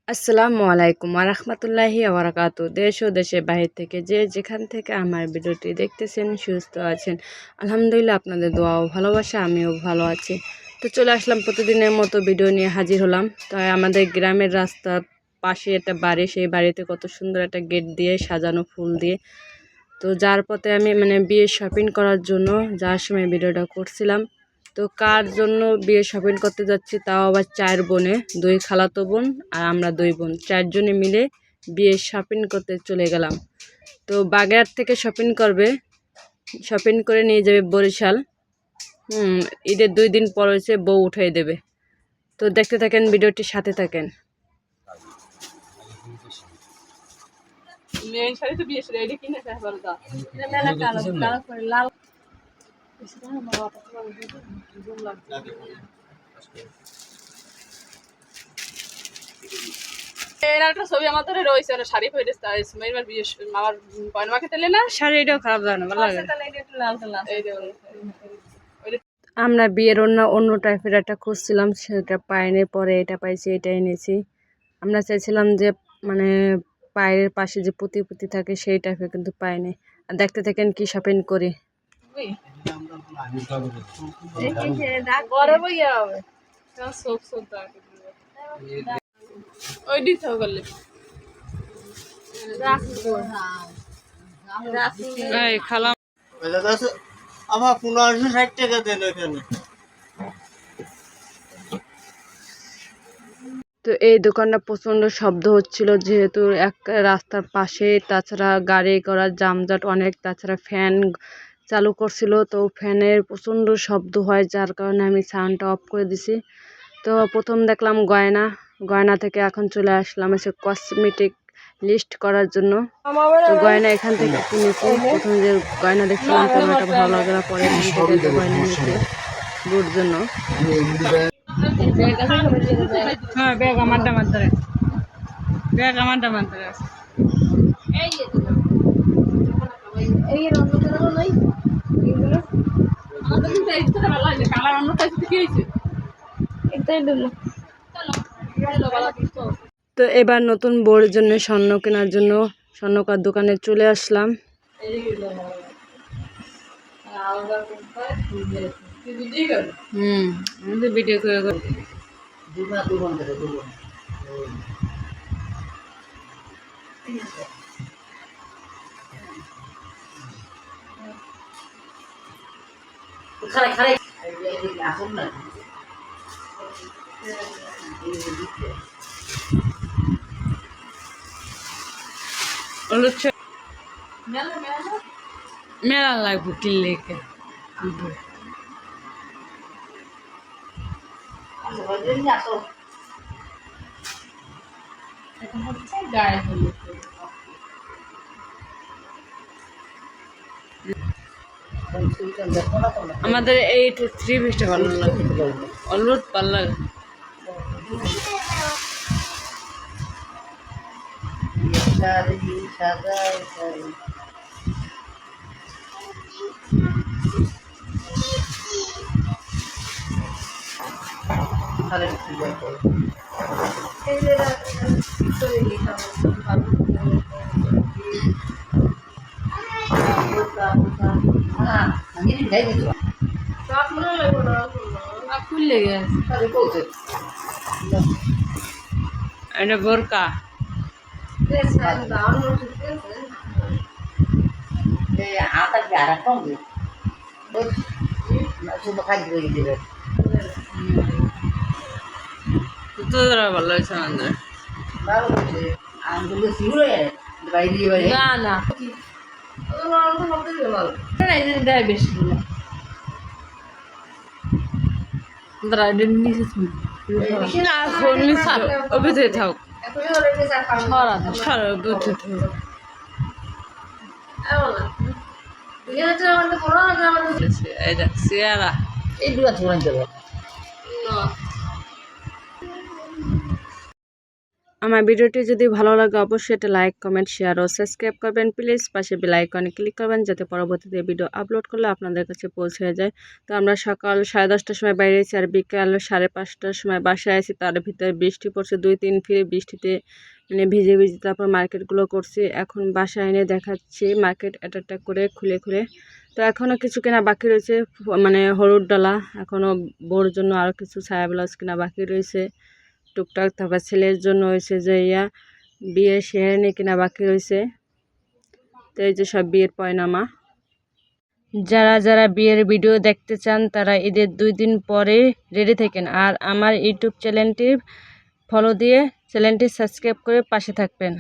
আসসালামু আলাইকুম রাহমাতুল্লাহি ওয়া বারাকাতুহু। দেশ ও দেশের বাহির থেকে যে যেখান থেকে আমার ভিডিওটি দেখতেছেন সুস্থ আছেন, আলহামদুলিল্লাহ আপনাদের দোয়া ও ভালোবাসা আমিও ভালো আছি। তো চলে আসলাম প্রতিদিনের মতো ভিডিও নিয়ে হাজির হলাম। তো আমাদের গ্রামের রাস্তার পাশে একটা বাড়ি, সেই বাড়িতে কত সুন্দর একটা গেট দিয়ে সাজানো ফুল দিয়ে। তো যার পথে আমি বিয়ে শপিং করার জন্য যাওয়ার সময় ভিডিওটা করছিলাম। তো কার জন্য বিয়ে শপিং করতে যাচ্ছি, তাও আবার 4 বোনে, 2 খালাতো বোন আর আমরা 2 বোন, 4 জনে মিলে বিয়ে শপিং করতে চলে গেলাম। তো বাগেরহাট থেকে শপিং করবে, শপিং করে নিয়ে যাবে বরিশাল। ঈদের 2 দিন পর হয়েছে বউ উঠাই দেবে। তো দেখতে থাকেন, ভিডিওটি সাথে থাকেন। লাল ছবি আমাদের রয়েছে, শাড়ি পরে আমার পয়না মাকে তেলে না, শাড়িটাও খারাপ লাগে না, ভালো লাগে। আমরা বিয়ের অন্য টাইপের একটা খুঁজছিলাম, সেটা পাইনি, পরে এটা পাইছি, এটা এনেছি। আমরা চাইছিলাম যে পায়ের পাশে যে পুঁতি পুঁতি থাকে সেই টাইপের, কিন্তু পাইনি। আর দেখতে থাকেন কি শপিং করি। আমার 1560 টাকা দেন ওখানে। তো এই দোকানটা প্রচণ্ড শব্দ হচ্ছিল, যেহেতু এক রাস্তার পাশে, তাছাড়া গাড়ি ঘোড়ার জামজট অনেক, তাছাড়া ফ্যান চালু করছিল, তো ফ্যানের প্রচণ্ড শব্দ হয়, যার কারণে আমি সাউন্ডটা অফ করে দিছি। তো প্রথম দেখলাম গয়না থেকে এখন চলে আসলাম এসে কসমেটিক লিস্ট করার জন্য। তো গয়না এখান থেকে কিনেছি। প্রথম যে গয়না দেখছিলাম কোনোটা ভালো লাগে না, পরে এখান থেকে গয়না নিয়েছি বুর জন্য। হ্যাঁ, ব্যাগ আমারটা মাত্রে, ব্যাগ আমারটা মাত্রে আছে। তো এবার নতুন বউর জন্য স্বর্ণ কেনার জন্য স্বর্ণকার দোকানে চলে আসলাম। ভিডিও করে মেলা লাগবে কিনলেকে। আমাদের এই 3 পিসটা ভালো লাগে, অলুট ভালো লাগে। খুললে গেছে এটা বোরকা। ভালো হয়েছে আমাদের, না না বেশি থাক আমার ভিডিওটি যদি ভালো লাগে অবশ্যই এটা লাইক কমেন্ট শেয়ার ও সাবস্ক্রাইব করবেন প্লিজ। পাশে বেল আইকনে ক্লিক করবেন যাতে পরবর্তীতে ভিডিও আপলোড করলে আপনাদের কাছে পৌঁছে যায়। তো আমরা সকাল 10:30টার সময় বাইরেছি আর বিকাল 5:30টার সময় বাসায় আছি। তার ভিতরে বৃষ্টি পড়ছে 2-3 ফিরে, বৃষ্টিতে মানে ভিজে ভিজে তারপর মার্কেটগুলো করছি। এখন বাসায় এনে দেখাচ্ছি মার্কেট একটা করে খুলে খুলে। তো এখনও কিছু কেনা বাকি রয়েছে, মানে হলুদ ডালা, এখনও বোর জন্য আরও কিছু ছায়া ব্লাউজ কেনা বাকি রয়েছে টুকটাক। তারপর ছেলের জন্য হয়েছে যে বিয়ের শেরওয়ানি কেনা বাকি রয়েছে। তো এই যে সব বিয়ের পয়নামা। যারা যারা বিয়ের ভিডিও দেখতে চান তারা ঈদের 2 দিন পরে রেডি থাকেন আর আমার ইউটিউব চ্যানেলটি ফলো দিয়ে চ্যানেলটি সাবস্ক্রাইব করে পাশে থাকবেন।